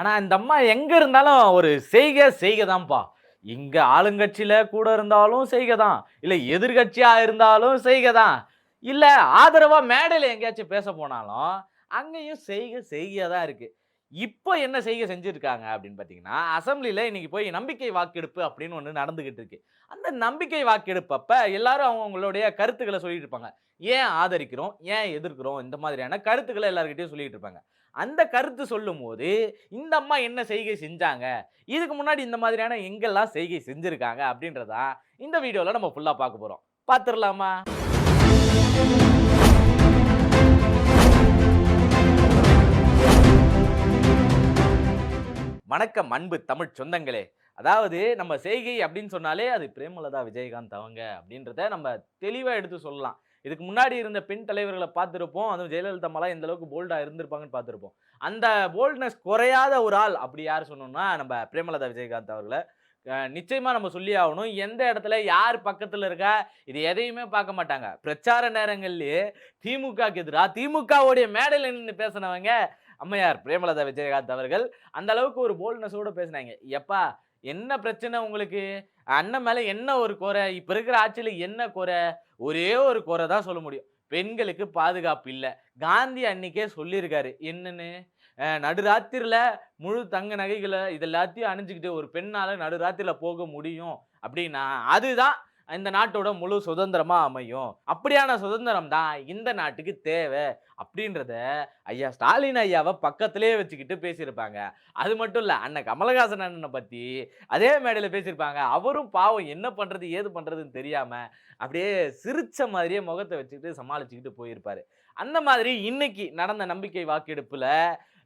ஆனா இந்த அம்மா எங்க இருந்தாலும் ஒரு செய்கை தான்ப்பா. இங்க ஆளுங்கட்சியில கூட இருந்தாலும் செய்கை தான். இல்ல எதிர்க்கட்சியா இருந்தாலும் செய்கை தான். இல்ல ஆதரவா மேடையில எங்கேயாச்சும் பேச போனாலும், அங்கேயும் செய்கையா தான் இருக்கு. இப்போ என்ன செய்கை செஞ்சிருக்காங்க அப்படின்னு பார்த்தீங்கன்னா, அசெம்பிளில இன்னைக்கு போய் நம்பிக்கை வாக்கெடுப்பு அப்படின்னு ஒண்ணு நடந்துகிட்டு இருக்கு. அந்த நம்பிக்கை வாக்கெடுப்பு அப்ப எல்லாரும் அவங்களுடைய கருத்துக்கள சொல்லிட்டு இருப்பாங்க. ஏன் ஆதரிக்கிறோம்? ஏன் எதிர்க்கிறோம்? இந்த மாதிரியான கருத்துக்கள எல்லார்கிட்டயும் சொல்லிட்டு இருப்பாங்க. அந்த கருத்து சொல்லும்போது, இந்த அம்மா என்ன செய்கை செஞ்சாங்க? இதுக்கு முன்னாடி இந்த மாதிரியான எங்கெல்லாம் செய்கை செஞ்சிருக்காங்க? அப்படின்றத தான் இந்த வீடியோல நம்ம ஃபுல்லா பார்க்க போறோம். பார்த்துரலாமா? வணக்கம் அன்பு தமிழ் சொந்தங்களே! அதாவது நம்ம செய்கை அப்படின்னு சொன்னாலே அது பிரேமலதா விஜயகாந்த் அவங்க அப்படின்றத நம்ம தெளிவா எடுத்து சொல்லலாம். இதுக்கு முன்னாடி இருந்த பெண் தலைவர்கள பார்த்திருப்போம். அதுவும் ஜெயலலிதா அம்மாலாம் எந்த அளவுக்கு போல்டா இருந்திருப்பாங்கன்னு பார்த்திருப்போம். அந்த போல்ட்னஸ் குறையாத ஒரு ஆள் அப்படி யார் சொன்னோம்னா, நம்ம பிரேமலதா விஜயகாந்த் அவர்கள. நிச்சயமா நம்ம சொல்லியே ஆகணும். எந்த இடத்துல யார் பக்கத்துல இருக்கா, இது எதையுமே பார்க்க மாட்டாங்க. பிரச்சார நேரங்கள்லயே திமுகக்கு எதிரா திமுகவுடைய மேடையில நின்னு பேசினவங்க அம்மையார் பிரேமலதா விஜயகாந்த் அவர்கள். அந்த அளவுக்கு ஒரு போல்ட்னஸோட பேசினாங்க. "எப்பா என்ன பிரச்சனை உங்களுக்கு? அண்ணன் மேல என்ன ஒரு குறை? இப்ப இருக்கிற ஆட்சியில என்ன குறை? ஒரே ஒரு குறை தான் சொல்ல முடியும். பெண்களுக்கு பாதுகாப்பு இல்ல." காந்தி அன்னைக்கே சொல்லியிருக்காரு. என்னன்னு? நடுராத்திரில முழு தங்க நகைகள இது எல்லாத்தையும் அணிஞ்சுக்கிட்டு ஒரு பெண்ணால நடுராத்திரில போக முடியும் அப்படின்னா, அதுதான் இந்த நாட்டோட முழு சுதந்திரமா அமையும். அப்படியான சுதந்திரம் தான் இந்த நாட்டுக்கு தேவை. அப்படின்றத ஐயா ஸ்டாலின் ஐயாவ பக்கத்திலேயே வச்சுக்கிட்டு பேசியிருப்பாங்க. அது மட்டும் இல்ல, அண்ணன் கமலஹாசன் அண்ணன பத்தி அதே மேடையில பேசியிருப்பாங்க. அவரும் பாவம் என்ன பண்றது, ஏது பண்றதுன்னு தெரியாம, அப்படியே சிரிச்ச மாதிரியே முகத்த வச்சுக்கிட்டு சமாளிச்சுக்கிட்டு போயிருப்பாரு. அந்த மாதிரி இன்னைக்கு நடந்த நம்பிக்கை வாக்கெடுப்புல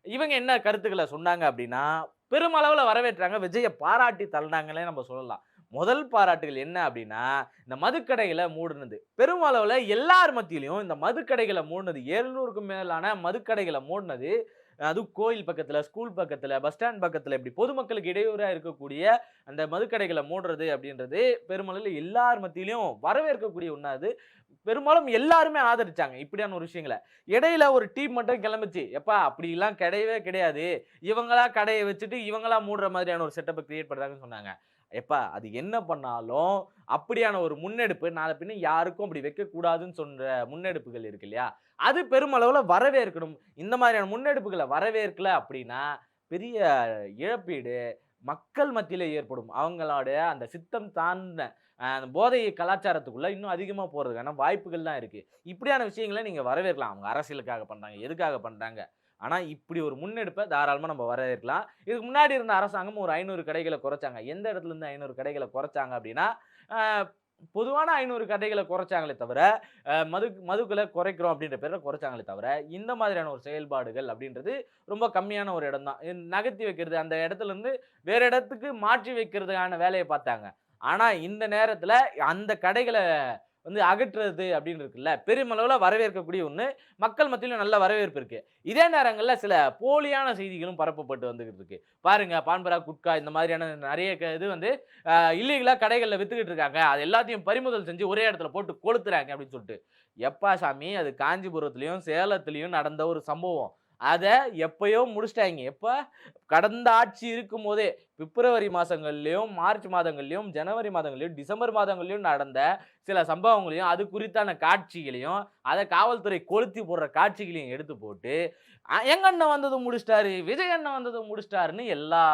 இவங்க என்ன கருத்துக்கள சொன்னாங்க அப்படின்னா, பெருமளவுல வரவேற்றாங்க. விஜய பாராட்டி தள்ளினாங்கன்னே நம்ம சொல்லலாம். முதல் பாராட்டுகள் என்ன அப்படின்னா, இந்த மதுக்கடைகள மூடுனது. பெருமளவுல எல்லார் மத்தியிலயும் இந்த மதுக்கடைகள மூடுனது 700க்கும் மேலான மதுக்கடைகள மூடுனது, அதுவும் கோயில் பக்கத்துல, ஸ்கூல் பக்கத்துல, பஸ் ஸ்டாண்ட் பக்கத்துல இப்படி பொதுமக்களுக்கு இடையூறா இருக்கக்கூடிய அந்த மதுக்கடைகள மூடுறது அப்படின்றது பெருமளவுல எல்லார் மத்தியிலயும் வரவேற்கக்கூடிய ஒண்ணா அது. பெரும்பாலும் எல்லாருமே ஆதரிச்சாங்க இப்படியான ஒரு விஷயங்கள. இடையில ஒரு டீம் மட்டும் கிளம்பிச்சு. "எப்பா அப்படிலாம் கிடையவே கிடையாது. இவங்களா கடைய வச்சுட்டு இவங்களா மூடுற மாதிரியான ஒரு செட்டப்ப கிரியேட் பண்றாங்கன்னு" சொன்னாங்க. எப்பா அது என்ன பண்ணாலும் அப்படியான ஒரு முன்னெடுப்பு நாள பின்ன யாருக்கும் அப்படி வைக்கக்கூடாதுன்னு சொல்ற முன்னெடுப்புகள் இருக்கு இல்லையா? அது பெருமளவுல வரவேற்கணும். இந்த மாதிரியான முன்னெடுப்புகள வரவேற்கல அப்படின்னா, பெரிய இழப்பீடு மக்கள் மத்தியில ஏற்படும். அவங்களுடைய அந்த சித்தம் தாழ்ந்த அந்த போதை கலாச்சாரத்துக்குள்ள இன்னும் அதிகமா போறதுக்கான வாய்ப்புகள்லாம் இருக்கு. இப்படியான விஷயங்கள நீங்க வரவேற்கலாம். அவங்க அரசியலுக்காக பண்றாங்க, எதுக்காக பண்றாங்க? ஆனா, இப்படி ஒரு முன்னெடுப்ப தாராளமா நம்ம வரவேற்கலாம். இதுக்கு முன்னாடி இருந்த அரசாங்கம் ஒரு 500 கடைகள குறைச்சாங்க. எந்த இடத்துல இருந்து 500 கடைகள குறைச்சாங்க அப்படின்னா, அ பொதுவான 500 கடைகள குறைச்சாங்களே தவிர, மதுக்கள குறைக்கிறோம் அப்படின்ற பேர்ல குறைச்சாங்களே தவிர, இந்த மாதிரியான ஒரு செயல்பாடுகள் அப்படின்றது ரொம்ப கம்மியான ஒரு இடம் தான். நகர்த்தி வைக்கிறது, அந்த இடத்துல இருந்து வேற இடத்துக்கு மாற்றி வைக்கிறதுக்கான வேலைய பார்த்தாங்க. ஆனா, இந்த நேரத்துல அந்த கடைகள வந்து அகற்றுறது அப்படின்னு இருக்குல்ல, பெருமளவுல வரவேற்கக்கூடிய ஒண்ணு. மக்கள் மத்தியிலும் நல்ல வரவேற்பு இருக்கு. இதே நேரங்கள்ல சில போலியான செய்திகளும் பரப்பப்பட்டு வந்துகிட்டு இருக்கு. பாருங்க பான்பராக், குட்கா இந்த மாதிரியான நெறைய இது வந்து இல்லீகலா கடைகள்ல வித்துக்கிட்டு இருக்காங்க. அது எல்லாத்தையும் பறிமுதல் செஞ்சு ஒரே இடத்துல போட்டு கொளுத்துறாங்க அப்படின்னு சொல்லிட்டு. எப்பா சாமி அது காஞ்சிபுரத்திலயும், சேலத்திலயும் நடந்த ஒரு சம்பவம். அத எப்பயோ முடிச்சுட்டாய்ங்க. எப்ப? கடந்த ஆட்சி இருக்கும்போதே பிப்ரவரி மாசங்கள்லயும், மார்ச் மாதங்கள்லயும், ஜனவரி மாதங்கள்லயும், டிசம்பர் மாதங்கள்லயும் நடந்த சில சம்பவங்களையும், அது குறித்தான காட்சிகளையும், அத காவல்துறை கொளுத்தி போடுற காட்சிகளையும் எடுத்து போட்டு, எங்க அண்ணன் வந்ததும் முடிச்சுட்டாரு, விஜய் அண்ணன் வந்ததும் முடிச்சுட்டாருன்னு எல்லா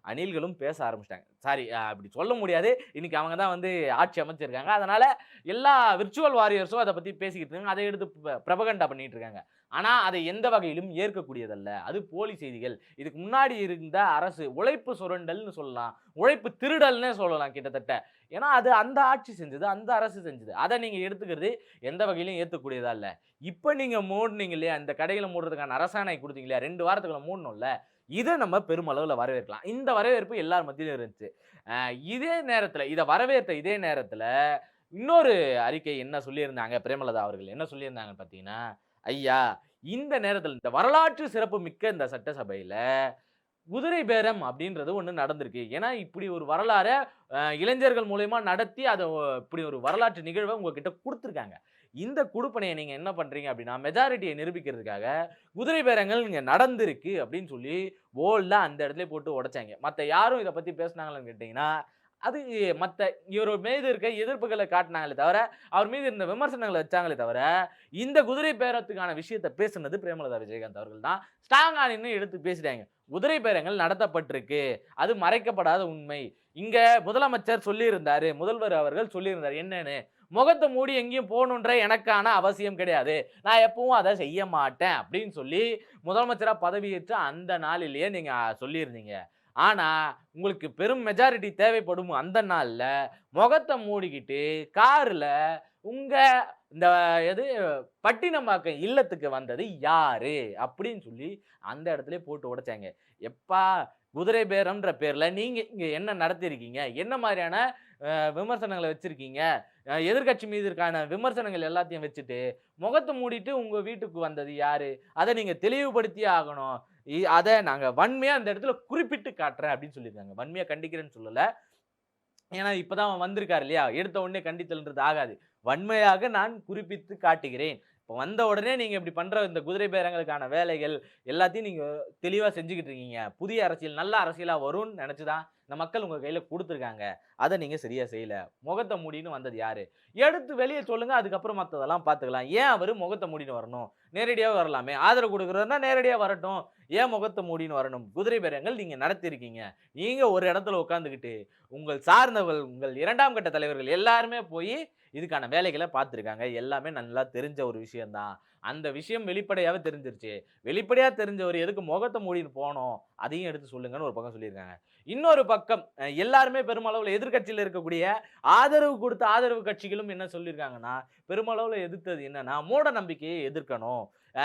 அணில்களும் பேச ஆரம்பிச்சுட்டாங்க. சாரி அப்படி சொல்ல முடியாது. இன்னைக்கு அவங்க தான் வந்து ஆட்சி அமைச்சிருக்காங்க. அதனால எல்லா விர்ச்சுவல் வாரியர்ஸும் அத பத்தி பேசிக்கிட்டு இருக்காங்க. அத எடுத்து பிரபகண்டா பண்ணிட்டு இருக்காங்க. ஆனா, அதை எந்த வகையிலும் ஏற்கக்கூடியதல்ல. அது போலி செய்திகள். இதுக்கு முன்னாடி இருந்த அரசு உழைப்பு சுரண்டல்னு சொல்லலாம். உழைப்பு திருடல்னே சொல்லலாம் கிட்டத்தட்ட. ஏன்னா, அது அந்த ஆட்சி செஞ்சது. அந்த அரசு செஞ்சது. அத நீங்க எடுத்துக்கிறது எந்த வகையிலும் ஏத்துக்கூடியதா இல்ல. இப்ப நீங்க மூடுனீங்க இல்லையா? இந்த கடைகள மூடுறதுக்கான அரசாணை குடுத்தீங்க இல்லையா? 2 வாரத்துக்குள்ள மூடணும்ல. இத நம்ம பெருமளவுல வரவேற்கலாம். இந்த வரவேற்பு எல்லார் மத்தியிலும் இருந்துச்சு. அ இதே நேரத்துல இத வரவேற்ற இதே நேரத்துல இன்னொரு அறிக்கை என்ன சொல்லியிருந்தாங்க பிரேமலதா அவர்கள் என்ன சொல்லியிருந்தாங்கன்னு பார்த்தீங்கன்னா, "ஐயா, இந்த நேரத்துல இந்த வரலாற்று சிறப்பு மிக்க இந்த சட்டசபையில குதிரை பேரம் அப்படின்றது ஒண்ணு நடந்திருக்கு. ஏன்னா, இப்படி ஒரு வரலாற இளைஞர்கள் மூலியமா நடத்தி அத இப்படி ஒரு வரலாற்று நிகழ்வ உங்ககிட்ட குடுத்துருக்காங்க. இந்த குடுப்பனைய நீங்க என்ன பண்றீங்க அப்படின்னா, மெஜாரிட்டிய நிரூபிக்கிறதுக்காக குதிரை பேரங்கள் இங்க நடந்திருக்கு அப்படின்னு சொல்லி போல்டா அந்த இடத்திலேயே போட்டு உடைச்சாங்க. மத்த யாரும் இத பத்தி பேசுனாங்களான்னு கேட்டீங்கன்னா, அது மத்த இவர் மீது இருக்க எதிர்ப்புகள காட்டுனாங்களே தவிர, அவர் மீது இருந்த விமர்சனங்கள வச்சாங்களே தவிர, இந்த குதிரை பேரத்துக்கான விஷயத்த பேசுனது பிரேமலதா விஜயகாந்த் அவர்கள் தான். ஸ்ட்ராங்கா நின்னு எடுத்து பேசிட்டாங்க. குதிரை பேரங்கள் நடத்தப்பட்டிருக்கு. அது மறைக்கப்படாத உண்மை. இங்க முதலமைச்சர் சொல்லியிருந்தாரு. முதல்வர் அவர்கள் சொல்லியிருந்தாரு. என்னன்னு? முகத்த மூடி எங்கேயும் போணுன்ற எனக்கான அவசியம் கிடையாது. நான் எப்பவும் அத செய்ய மாட்டேன் அப்படின்னு சொல்லி முதலமைச்சரா பதவியேற்ற அந்த நாளிலேயே நீங்க சொல்லியிருந்தீங்க. ஆனா, உங்களுக்கு பெரும் மெஜாரிட்டி தேவைப்படும் அந்த நாள்ல முகத்த மூடிக்கிட்டு கார்ல உங்க இந்த எது பட்டினப்பாக்கம் இல்லத்துக்கு வந்தது யாரு? அப்படின்னு சொல்லி அந்த இடத்திலேயே போட்டு உடைச்சாங்க. எப்பா குதிரை பேரம்ன்ற பேர்ல நீங்க இங்க என்ன நடத்தியிருக்கீங்க? என்ன மாரியான விமர்சனங்கள வச்சிருக்கீங்க? எதிர்க்கட்சி மீது இருக்கான விமர்சனங்கள் எல்லாத்தையும் வச்சுட்டு, முகத்த மூடிட்டு உங்க வீட்டுக்கு வந்தது யாரு? அத நீங்க தெளிவுபடுத்தியே ஆகணும். அத நாங்க வன்மையா இந்த இடத்துல குறிப்பிட்டு காட்டுறேன் அப்படின்னு சொல்லியிருக்காங்க. வன்மையா கண்டிக்கிறேன்னு சொல்லல. ஏன்னா இப்பதான் அவன் வந்திருக்காரு இல்லையா? எடுத்த உடனே கண்டித்தல்ன்றது ஆகாது. வன்மையாக நான் குறிப்பிட்டு காட்டுகிறேன். இப்ப வந்த உடனே நீங்க இப்படி பண்ற இந்த குதிரை பேரங்களுக்கான வேலைகள் எல்லாத்தையும் நீங்க தெளிவா செஞ்சுகிட்டு இருக்கீங்க. புதிய அரசியல் நல்ல அரசியலா வரும்னு நெனச்சு தான் இந்த மக்கள் உங்க கையில குடுத்துருக்காங்க. அத நீங்க சரியா செய்யல. முகத்த மூடின்னு வந்தது யாரு? எடுத்து வெளிய சொல்லுங்க. அதுக்கப்புறம் மத்ததெல்லாம் பார்த்துக்கலாம். ஏன் அவரு முகத்த மூடின்னு வரணும்? நேரடியா வரலாமே. ஆதரவு குடுக்குறதுன்னா நேரடியா வரட்டும். ஏன் முகத்த மூடின்னு வரணும்? குதிரை பேரங்கள் நீங்க நடத்தியிருக்கீங்க. நீங்க ஒரு இடத்துல உட்கார்ந்துகிட்டு உங்கள் சார்ந்தவர்கள், உங்கள் 2ஆம் கட்ட தலைவர்கள் எல்லாருமே போயி இதுக்கான வேலைகள பார்த்துருக்காங்க. எல்லாமே நல்லா தெரிஞ்ச ஒரு விஷயம் தான். அந்த விஷயம் வெளிப்படையாவே தெரிஞ்சிருச்சு. வெளிப்படையா தெரிஞ்சவரு எதுக்கு முகத்த மூடிட்டு போணும்? அதையும் எடுத்து சொல்லுங்கன்னு ஒரு பக்கம் சொல்லியிருக்காங்க. இன்னொரு பக்கம் எல்லாருமே பெருமளவுல எதிர்க்கட்சியில இருக்கக்கூடிய ஆதரவு கொடுத்த ஆதரவு கட்சிகளும் என்ன சொல்லியிருக்காங்கன்னா, பெருமளவுல எதிர்த்தது என்னன்னா, மூட நம்பிக்கையை எதிர்க்கணும். அ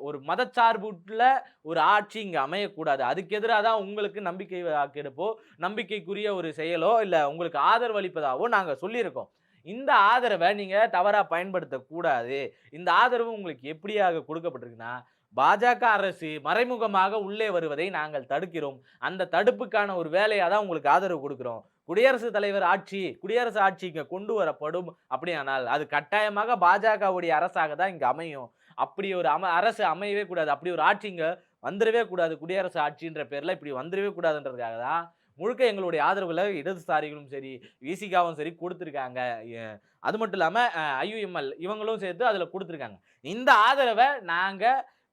ஒரு மதச்சார்புள்ள ஒரு ஆட்சி இங்க அமையக்கூடாது. அதுக்கு எதிரா தான் உங்களுக்கு நம்பிக்கை வாக்கெடுப்போ, நம்பிக்கைக்குரிய ஒரு செயலோ, இல்ல உங்களுக்கு ஆதரவு அளிப்பதாவோ நாங்க சொல்லியிருக்கோம். இந்த ஆதரவ நீங்க தவறா பயன்படுத்தக் கூடாது. இந்த ஆதரவு உங்களுக்கு எப்படியாக கொடுக்கப்பட்டிருக்குன்னா, பாஜக அரசு மறைமுகமாக உள்ளே வருவதை நாங்கள் தடுக்கிறோம். அந்த தடுப்புக்கான ஒரு வேலையா தான் உங்களுக்கு ஆதரவு குடுக்கிறோம். குடியரசுத் தலைவர் ஆட்சி, குடியரசு ஆட்சி இங்க கொண்டு வரப்படும் அப்படியானால், அது கட்டாயமாக பாஜகவுடைய அரசாக தான் இங்க அமையும். அப்படி ஒரு அரசு அமையவே கூடாது. அப்படி ஒரு ஆட்சி இங்க வந்துரவே கூடாது. குடியரசு ஆட்சின்ற பேர்ல இப்படி வந்துரவே கூடாதுன்றதுக்காக தான் முழுக்க எங்களுடைய ஆதரவுல இடதுசாரிகளும் சரி, விசிகாவும் சரி குடுத்திருக்காங்க. எ அது மட்டும் இல்லாம ஐயுஎம்எல் இவங்களும் சேர்த்து அதுல குடுத்திருக்காங்க. இந்த ஆதரவ நாங்க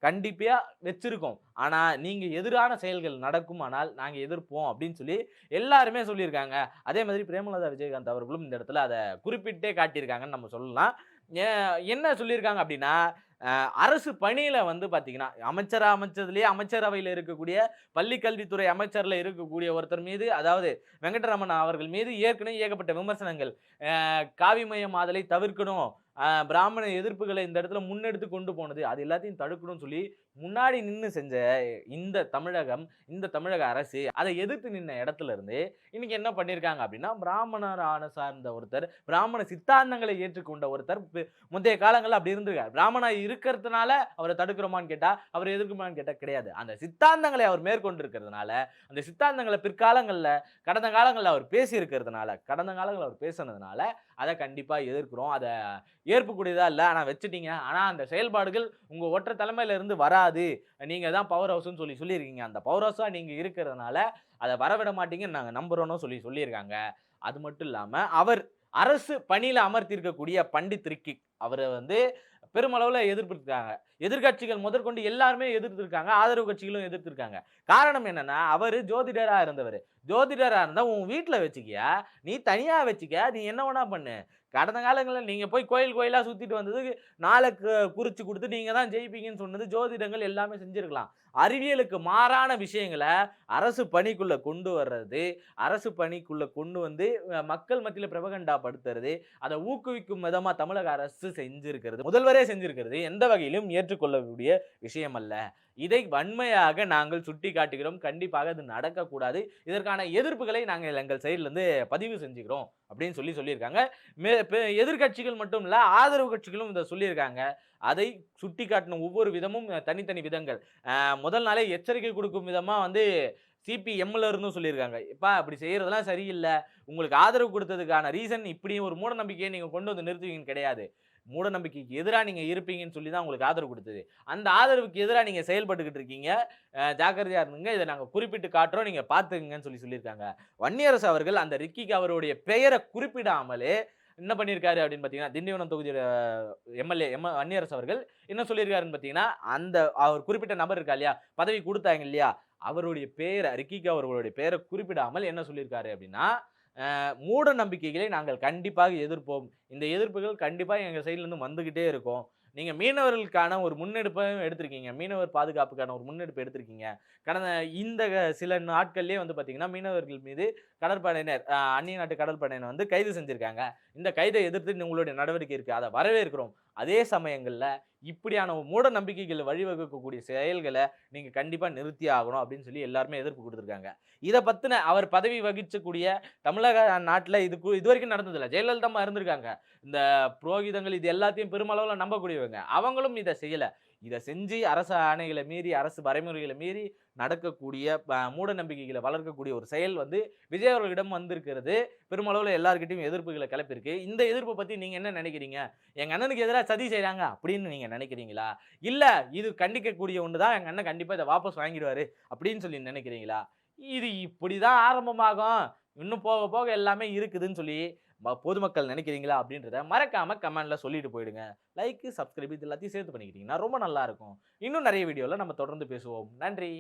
கண்டிப்பா வச்சிருக்கோம். ஆனா, நீங்க எதிரான செயல்கள் நடக்குமானால் நாங்க எதிர்ப்போம் அப்படின்னு சொல்லி எல்லாருமே சொல்லியிருக்காங்க. அதே மாதிரி பிரேமலதா விஜயகாந்த் அவர்களும் இந்த இடத்துல அத குறிப்பிட்டே காட்டியிருக்காங்கன்னு நம்ம சொல்லலாம். எ என்ன சொல்லியிருக்காங்க அப்படின்னா, அரசு பணியில வந்து பார்த்தீங்கன்னா, அமைச்சரா அமைச்சதிலேயே அமைச்சரவையில இருக்கக்கூடிய பள்ளி கல்வித்துறை அமைச்சர்ல இருக்கக்கூடிய ஒருத்தர் மீது, அதாவது வெங்கட்ரமண அவர்கள் மீது ஏற்கனவே ஏகப்பட்ட விமர்சனங்கள். காவிமயமாதலை தவிர்க்கணும். பிராமண எதிர்ப்புகளை இந்த இடத்துல முன்னெடுத்து கொண்டு போனது. அது எல்லாத்தையும் தடுக்கணும்னு சொல்லி முன்னாடி நின்னு செஞ்ச இந்த தமிழகம், இந்த தமிழக அரசு அத எதிர்த்து நின்ன இடத்துல இருந்து இன்னைக்கு என்ன பண்ணியிருக்காங்க அப்படின்னா, பிராமணரான சார்ந்த ஒருத்தர், பிராமண சித்தாந்தங்களை ஏற்றுக்கொண்ட ஒருத்தர் முந்தைய காலங்கள்ல அப்படி இருந்திருக்காரு. பிராமணா இருக்கிறதுனால அவர தடுக்கிறோமான்னு கேட்டா, அவர எதிர்க்கிறோமான்னு கேட்டா கிடையாது. அந்த சித்தாந்தங்களை அவர் மேற்கொண்டிருக்கிறதுனால, அந்த சித்தாந்தங்கள பிற்காலங்கள்ல கடந்த காலங்கள்ல அவர் பேசியிருக்கிறதுனால, கடந்த காலங்கள்ல அவர் பேசுனதுனால, அத கண்டிப்பா எதிர்க்கிறோம். அத ஏற்புக்கூடியதா இல்ல. ஆனா வச்சுட்டீங்க. ஆனா அந்த செயல்பாடுகள் உங்க ஒற்றை தலைமையில இருந்து வராது. நீங்க தான் பவர் ஹவுஸ்ன்னு சொல்லியிருக்கீங்க. அந்த பவர் ஹவுஸா நீங்க இருக்கிறதுனால, அத வரவிட மாட்டீங்கன்னு நாங்க நம்புறோம்னு சொல்லியிருக்காங்க. அது மட்டும் இல்லாம, அவர் அரசு பணியில அமர்த்தியிருக்கக்கூடிய பண்டித் ரிக்கி அவர வந்து பெருமளவுல எதிர்ப்பிருக்காங்க. எதிர்க்கட்சிகள் முதற்கொண்டு எல்லாருமே எதிர்த்திருக்காங்க. ஆதரவு கட்சிகளும் எதிர்த்திருக்காங்க. காரணம் என்னன்னா, அவரு ஜோதிடரா இருந்தவரு. ஜோதிடரா இருந்தா உன் வீட்ல வச்சுக்கயா, நீ தனியா வச்சுக்க, நீ என்ன வேணா பண்ணு. கடந்த காலங்கள்ல நீங்க போய் கோயில் கோயிலா சுத்திட்டு வந்ததுக்கு நாள குறிச்சு குடுத்து நீங்க தான் ஜெயிப்பீங்கன்னு சொன்னது ஜோதிடங்கள் எல்லாமே செஞ்சிருக்கலாம். அறிவியலுக்கு மாறான விஷயங்கள அரசு பணிக்குள்ள கொண்டு வர்றது, அரசு பணிக்குள்ள கொண்டு வந்து மக்கள் மத்தியில பிரபகண்டா படுத்துறது, அத ஊக்குவிக்கும் விதமா தமிழக அரசு செஞ்சிருக்கிறது. முதல்வரே செஞ்சிருக்கிறது எந்த வகையிலும் ஏற்றுக்கொள்ளக்கூடிய விஷயம் அல்ல. இதை வன்மையாக நாங்கள் சுட்டிக்காட்டுகிறோம். கண்டிப்பாக இது நடக்கக்கூடாது. இதற்கான எதிர்ப்புகளை நாங்கள் எங்கள் சைடுல இருந்து பதிவு செஞ்சுக்கிறோம் அப்படின்னு சொல்லியிருக்காங்க. எதிர்க்கட்சிகள் மட்டும் இல்ல, ஆதரவு கட்சிகளும் இத சொல்லியிருக்காங்க. அதை சுட்டிக்காட்டின ஒவ்வொரு விதமும் தனித்தனி விதங்கள். முதல் நாளே எச்சரிக்கை குடுக்கும் விதமா வந்து சிபிஎம்ல இருந்தும் சொல்லியிருக்காங்க. "எப்பா அப்படி செய்றதெல்லாம் சரியில்ல. உங்களுக்கு ஆதரவு குடுத்ததுக்கான ரீசன் இப்படி ஒரு மூட நம்பிக்கைய நீங்க கொண்டு வந்து நிறுத்துவீங்கன்னு கிடையாது. மூட நம்பிக்கைக்கு எதிரா நீங்க இருப்பீங்கன்னு சொல்லி தான் உங்களுக்கு ஆதரவு கொடுத்தது. அந்த ஆதரவுக்கு எதிரா நீங்க செயல்பட்டுக்கிட்டு இருக்கீங்க. ஜாக்கிரதையா இருந்துங்க. இத நாங்க குறிப்பிட்டு காட்டுறோம். நீங்க பார்த்துக்கங்கன்னு சொல்லியிருக்காங்க. வன்னியரசு அவர்கள் அந்த ரிக்கிக்கு அவருடைய பெயர குறிப்பிடாமலே என்ன பண்ணியிருக்காரு அப்படின்னு பார்த்தீங்கன்னா, திண்டிவனம் தொகுதியோட எம்எல்ஏ வன்னியரசு அவர்கள் என்ன சொல்லியிருக்காருன்னு பார்த்தீங்கன்னா, அந்த அவர் குறிப்பிட்ட நபர் இருக்கா இல்லையா? பதவி குடுத்தாங்க இல்லையா? அவருடைய பேர ரிக்கிக்கு அவர்களுடைய பேர குறிப்பிடாமல் என்ன சொல்லியிருக்காரு அப்படின்னா, மூட நம்பிக்கைகளை நாங்கள் கண்டிப்பாக எதிர்ப்போம். இந்த எதிர்ப்புகள் கண்டிப்பா எங்க சைட்ல இருந்து வந்துகிட்டே இருக்கும். நீங்க மீனவர்களுக்கான ஒரு முன்னெடுப்பையும் எடுத்திருக்கீங்க. மீனவர் பாதுகாப்புக்கான ஒரு முன்னெடுப்பு எடுத்திருக்கீங்க. கடந்த இந்த சில நாட்கள்லயே வந்து பார்த்தீங்கன்னா, மீனவர்கள் மீது கடற்படையினர் அந்நிய நாட்டு கடற்படையினர் வந்து கைது செஞ்சிருக்காங்க. இந்த கைதை எதிர்த்து உங்களுடைய நடவடிக்கை இருக்கு. அத வரவேற்கிறோம். அதே சமயங்கள்ல இப்படியான மூட நம்பிக்கைகள் வழிவகுக்கக்கூடிய செயல்கள நீங்க கண்டிப்பா நிறுத்தியே ஆகணும் அப்படின்னு சொல்லி எல்லாருமே எதிர்ப்பு குடுத்திருக்காங்க. இத பத்தின அவர் பதவி வகிச்சக்கூடிய தமிழக நாட்டுல இதுவரைக்கும் நடந்ததில்ல. ஜெயலலிதா அம்மா இருந்திருக்காங்க. இந்த புரோகிதங்கள் இது எல்லாத்தையும் பெருமளவுல நம்பக்கூடியவங்க. அவங்களும் இத செய்யல. இத செஞ்சு அரசு ஆணைகள மீறி, அரசு வரைமுறைகள மீறி நடக்கக்கூடிய மூட நம்பிக்கைகள வளர்க்கக்கூடிய ஒரு செயல் வந்து விஜய் அவர்களிடம் வந்திருக்கிறது. பெருமளவுல எல்லார்கிட்டயும் எதிர்ப்புகள கிளப்பியிருக்கு. இந்த எதிர்ப்ப பத்தி நீங்க என்ன நினைக்கிறீங்க? எங்க அண்ணனுக்கு எதிரா சதி செய்றாங்க அப்படின்னு நீங்க நினைக்கிறீங்களா? இல்ல இது கண்டிக்கக்கூடிய ஒண்ணு தான். எங்க அண்ணன் கண்டிப்பா இத வாபஸ் வாங்கிடுவாரு அப்படின்னு சொல்லி நினைக்கிறீங்களா? இது இப்படிதான் ஆரம்பமாகும். இன்னும் போக போக எல்லாமே இருக்குதுன்னு சொல்லி பொதுமக்கள் நினைக்கிறீங்களா? அப்படின்றத மறக்காம கமெண்ட்ல சொல்லிட்டு போயிடுங்க. லைக், சப்ஸ்கிரைப் இது எல்லாத்தையும் சேர்த்து பண்ணிக்கிட்டீங்கன்னா ரொம்ப நல்லா இருக்கும். இன்னும் நிறைய வீடியோல நம்ம தொடர்ந்து பேசுவோம். நன்றி.